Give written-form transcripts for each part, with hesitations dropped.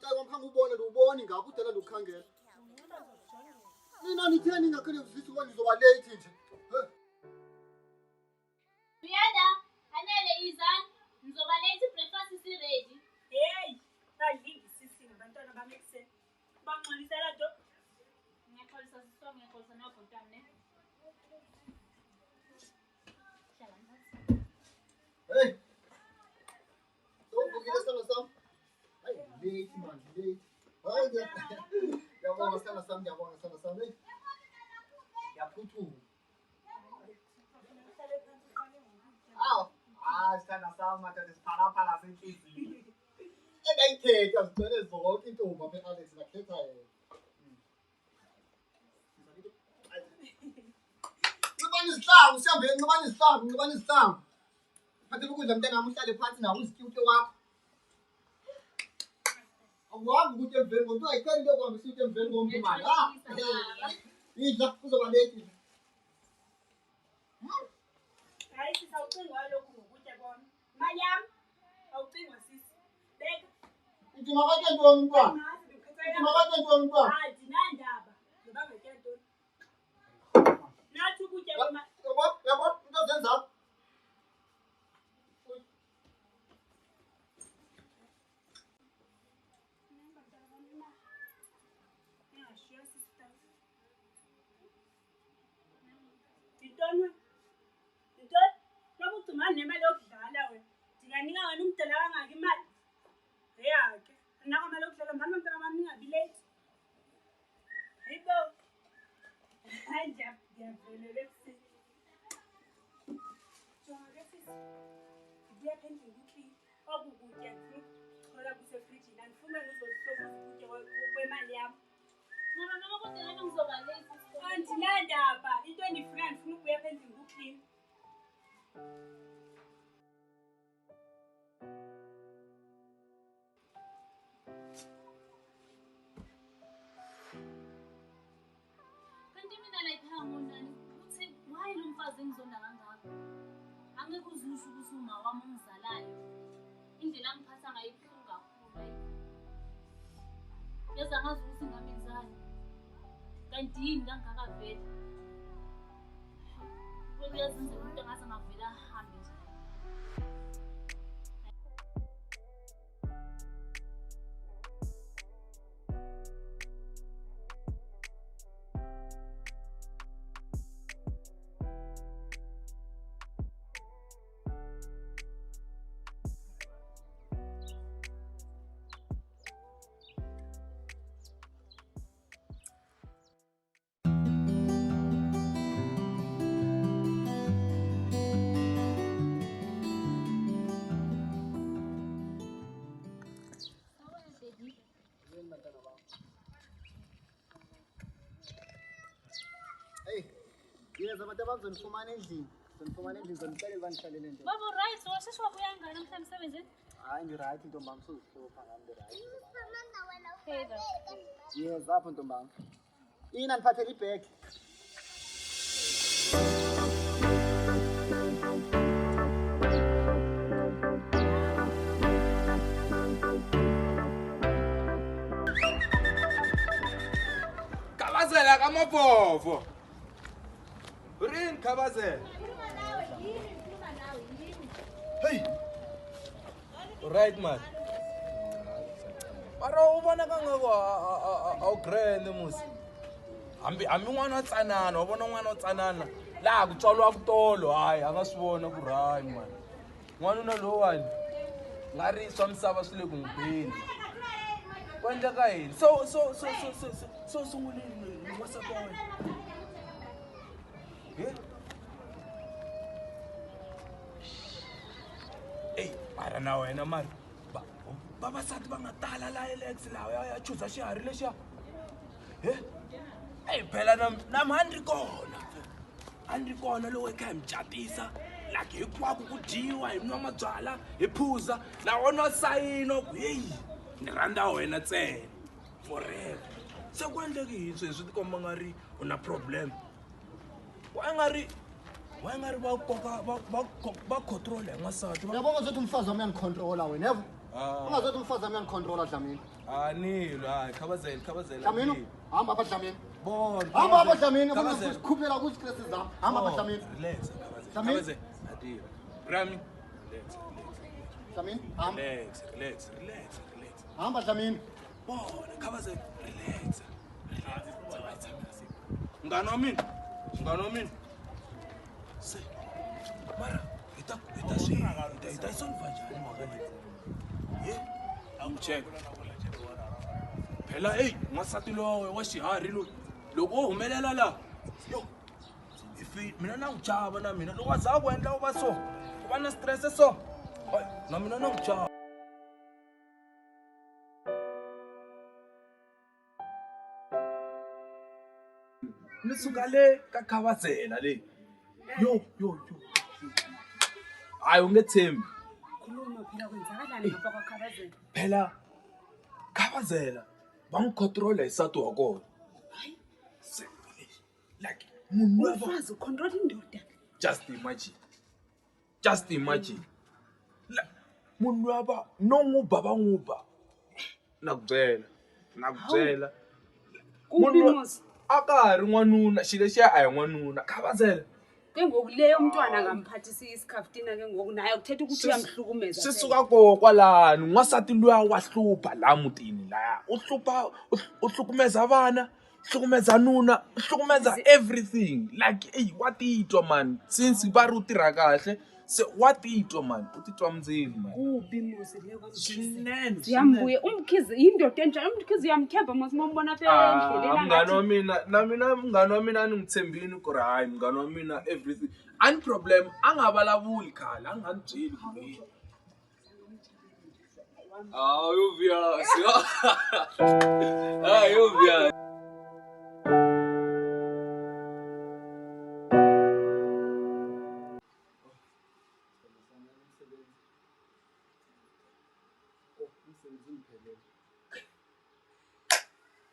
ucela ngaphambi ubone ubone ngabe udala lokukhangela. Mina nitheni ngakhele uzisi kwani zoba late nje. Uyada, anele izani. Ngizoba late breakfast is ready. Hey, ayingi sisi ngabantwana bami ekuseni. Banxolisela nto. Ngiyakholisa sisonke ngiyakholisa nabhontwana ne. Hey. Don't forget some. Hey, late man, late. Hayi yabona sana sami yabona sana sami. Yaphuthu. Sana sami manje siphala senhliziyo. Engayikhetha sigcwele zonke intombi apha Alex nakhetha yena. Ngibani isihlangu sihambe ngibani isihlangu. Phathe ukudla mntana wami uhlale phansi nawo uzikute wakho. Awuhambi ukuthi emveni ngomuntu ayikho into kwami sithi emveni ngomuntu manje. Idla kuzoba late. Hayi sisi awucinga lokhu ngokutya kwami. Imali yami awucinga sisi. Beka. Uthi makathe ntoni umntwana? Hayi dinandaba. Ngoba ngeke ntoni. Nathi ukutya kwami. Yabo into zenza. Manje nemali yokudlala wena. Ndinganika wena umdala kangaka imali. Eyake. Anaka imali yokudlala manje mntana wami ningabi late. Hayibo. Hayi ngiyavele ekuseni. Jonga ke sisi. Ngibuya pha endlini ukukline. Okukutya ngifuna kusefrijini. Andifuni ngizohlobo ukutya kwemali yami. Mama kodwa yena ngizoba late. Andinandaba. Into endifuna ndifuna ukubuya pha endlini ukukline. Kanti mina la ekhaya ngondani uthi why lo mfazi engizonda kangaka? Angeke uzusho ukuthi uma wami ongizalayo. Indlela angiphatha ngayo ibuhlungu kakhulu ayi. Yaza ngazi ukuthi ngamenzani. Kanti yini kangaka vele? Kuyazenza umuntu angaze ngavela ahambe nje. Hey, yeza abantu abazonifumana endlini. Zonifumana endlini zonixele banihlalele nje. Baba right, washesha wabuya ngani namhlanje emsebenzini? Hayi ndi right ntombami sozihlupha ngami ndi right. Phela. Yes, apho ntombami. Ina niphathele ibag. Khabazela kamabhovo. Urin khabazela. Hey. Right man. Mara ubona kangako awu grand musi. Hambi n'wana tsanana, ubona n'wana tsanana. La kutswalwa kutolo, hayi angasibona ku right man. N'wana una lowani. Ngari swa misava swile ku ngibeni. Kwendla ka yini? So sungulini what's up boy? Yeah. Hey, mara na wena mara. Vavasati va nga tala la Alex lawa ya chuza xiharhi lexiya. Hey phela na mhandri kona. Handri kona lowu eka hi micatisa. Like hinkwako ku dyiwa hi nwa mabyala hi phuza na wona sayino hey ni rhandza wena ntsena forever. Se ku endleki yini sweswi tikomba nga ri u na problem. Wa nga ri va control hi n'wansati. Yabona ukuthi umfazi wami uyanicontrola wena. Ungazothi umfazi wami uyangicontrola Dlamini. Anilo, hayi khabazela. Dlamini, hamba apha Dlamini. Bon. Hamba apha Dlamini, ukuzikhuphela kuzistress zami. Hamba apha Dlamini. Relax, khabazela. Adiyo. Rami. Relax. Dlamini, hamba. Relax. Hamba Dlamini. Bona, khabazela. Relax. Ngano mina. Se. Mara, ita isolva njani makale? Check. Phela hey, n'wansati lowe wa xiharhi loyi. Loko o humelela la. Yo. Mina na n'wi chava na mina. Loko a za ku endla u va so. U va na stress so. Na mina na n'wi chava. Ni suka le ka khavazela le. Yo. Hayi u nge tshembi. Khuluma phela kwenzakalani ngapha kwaKhabazela? Phela khavazela va n'wi control hi nsati wa kona. Like munhu loyi Umfazi ucontrol indoda. Just imagine. Munhu loyi no n'wi ba. Na ku byela. Kumbimusi. A ka ha ri n'wanuna xilo lexiya a hi n'wanuna khavazela. Ke ngoku leyo umntwana ngamphathisi isikhafutina ke ngoku naye ukuthetha ukuthi uyamhlukumeza. Sisuka kwalani n'wansati luya wa hlupha la mutini laya. U hlukumeza vana, hlukumeza nuna, hlukumeza everything. Like hey, wa titwa man. Since va ri u tirha kahle, se wa titwa man. U titwa mdzeni man. Kubi musi leyo Swinene. Siyambuye umkhizi indoda enjani umkhizi uyamkhemba mase umbona apha endleleni mngani wa mina mngani wa mina ni ngithembini ku ri hayi mngani wa mina everything ani problem a nga vulavuli khale a nga ni byeli ku ri yo via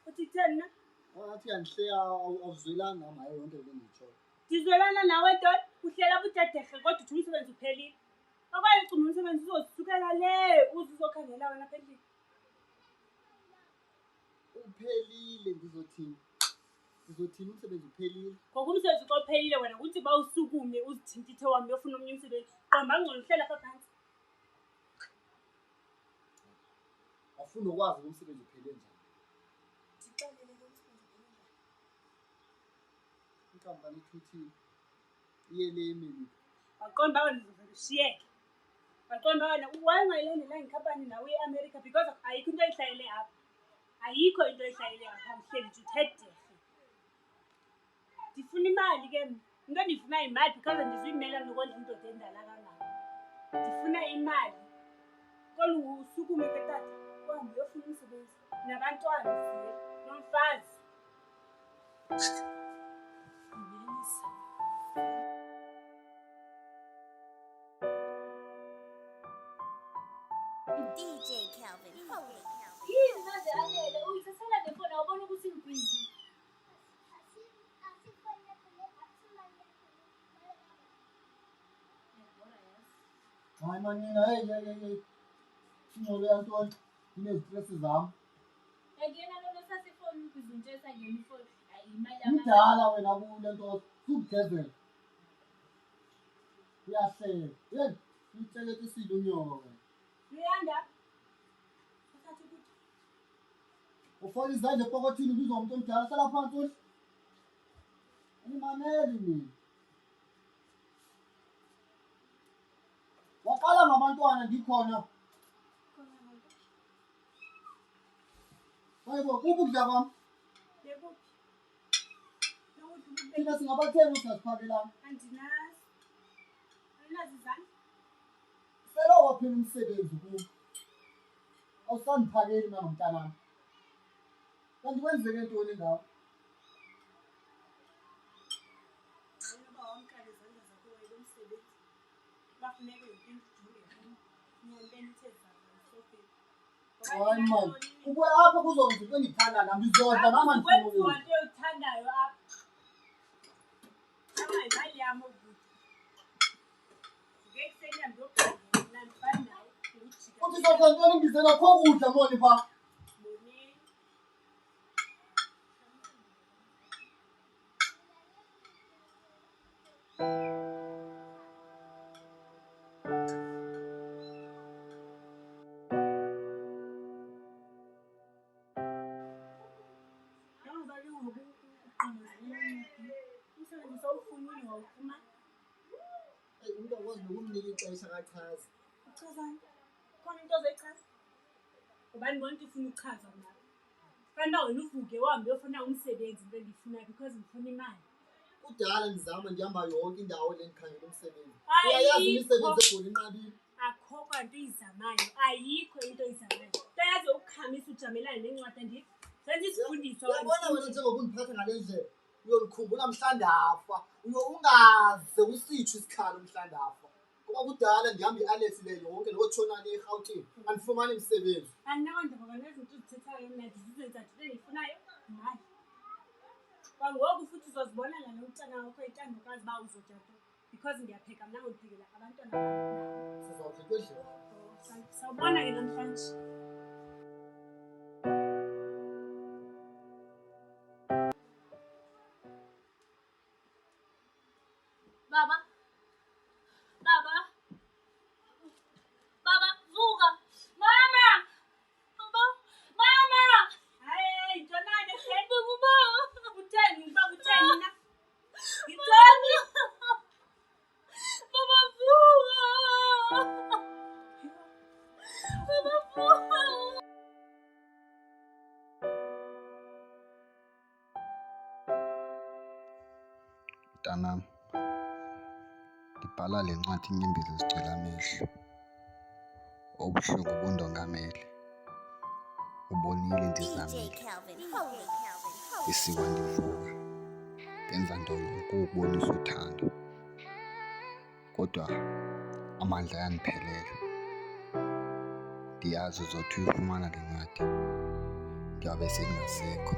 uthithena Athi yanhleya awuzwelani nami hayi yonke le ngitsho. Ngizwelana nawe Dot uhlela budedehe kodwa uthi umsebenzi uphelile. Okwaye ugcina umsebenzi uzosukela le uzokhangela wena phezulu. Uphelile ngizothini umsebenzi uphelile. Ngoku umsebenzi uphelile wena uthi ba usukume uzithintithe wami uyofuna omnye umsebenzi. Qamba ngcono uhlela apha phansi. Afuna ukwazi umsebenzi uphele njani. Sixelele lo msebenzi uphelile. Inkampani ithuthile. Iyele emini. Aqonda wena ushiyeke. Aqonda wena wayengayilandela inkampani nawe eAmerica because ayikho into ehlayele apha. Ayikho into ehlayele apha mhleli nje uthethe. Ndifuna imali ke into ndifuna imali because ndizuyimela nokondla indoda endala kangaka. Ndifuna imali. Kodwa usukume ke tata. Kwambi uyofuna umsebenzi nabantwana nomfazi. DJ Calvin, holy Calvin. Yini manje alele uyithathela ngefoni awubona ukuthi ngibhizi. Hayi manina hey. Ingxolo yantoni inezistress zami. Ngiyena lona sasifoni ngibhizi nje esangena ifoni. Hayi imali Ngidala wena kule nto sukugezela. Uyahlela. Hey, ngicela isilo nyoka. Uyanda? Uthatha ukuthi Ufaka izandla epokothini ubizwa umuntu omdala sala phansi uhle. Animameli mina. Waqala ngabantwana ngikhona. Hayibo ukudla kwami. yebo. Thina singabathenga usasiphakelana. Andinazi. Andinazi izandla. Sela waphela umsebenzi kubo. Awusandiphakeli mina nomntanami. Kanti kwenzeke ntoni ngawo? Ngoba wamkhala izandla zakho wayelo msebenzi. Bafuneke ukunjule. Ngiyanteni thezana sophela. Hayi man. Ubuya apha kuzokwenza into engithanda nami ngizodla mama ngifuna Wenziwa ukudla. into oyithandayo apha. Ama imali yami okude. Ngekuseni yami ndokhangela nandifana nawe ukuthi ufisa kantoni ngizela kho kudla moni pha. Umuntu akwazi nokumnika ixesha akachaza. Uchazani? Khona into ozoyichaza? Ubani bonke ufuna ukuchaza mna? Fanele wena uvuke uhambe uyofuna umsebenzi into endiyifunayo because ngifuna imali. Kudala ngizama ngihamba yonke indawo le ngikhangela umsebenzi. Ayikho. Uyayazi imisebenzi egoli inqabile. Akho kwanto izamayo. Ayikho into izamayo. Uyazi ukukhamisa ujamelane nencwadi ndithi senze isifundiswa Uyabona wena njengoba undiphatha ngale ndlela. Uyolikhumbula mhlandafa. Ungaze usithu isikhalo mhlandafa. Ngoba kudala ngihamba iAlex le yonke notshona le eGauteng. Andifumani umsebenzi. andinakwenza ngoba nezinto uzithethayo mna ndizizenza nto endiyifunayo imali. Kwangoku futhi uzozibona ngalo mntana wakho itandokazi uba uzotya nto because ndiyapheka mna ngondiphekela abantwana bam. Sizawuthi kwedlela. Sawubona ke namhlanje. Baba, vuka. Mama! Mama! Hayi, ntwanane hle. Baba! Utheni uba utheni na? Ngithoni? Baba, vuka! Baba, vuka! Mntanam, ndibhala le ncwadi inyembezi zigcwele amehlo. Obuhlungu bundongamele. Ubonile DJ ndizamile. Calvin, holy Calvin, holy. Isiwa ndivuka. Ndenza nto yonke ukubonisa uthando. Kodwa amandla ayandiphelela. Ndiyazi uzothi uyifumana le ncwadi. Ndiyabe sendingasekho.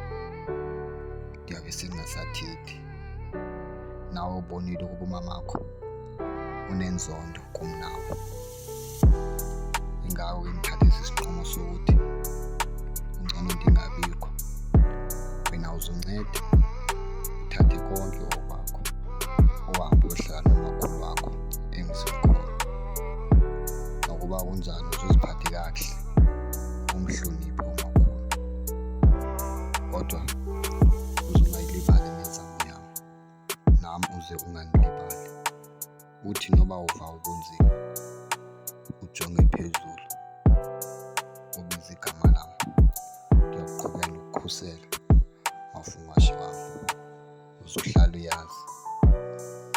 Ndiyabe sendingasathethi. Nawe ubonile ukuba umamakho unenzondo kumnawe. Ingawo ngithathisa isinqumo sokuthi ungcono ndingabikho. Wena uzonceda uthathe konke okwakho uhambe uyohlala nomakhulu wakho engisekhona. Nokuba kunjani uzoziphathe kakuhle umhloniphe umakhulu. Kodwa uzungayilibali imizamo yami. Nami uze ungandilibali. Uthi noba uva ubunzima ujonge phezulu ubize igama lami. Ndiyakuqhubeka nokukhusela mafungashe wami. Uzohlala uyazi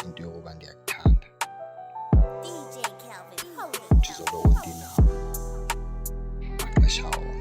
into yokuba ndiyakuthanda. DJ Calvin, holy Ndizobe undinawe maxesha onke.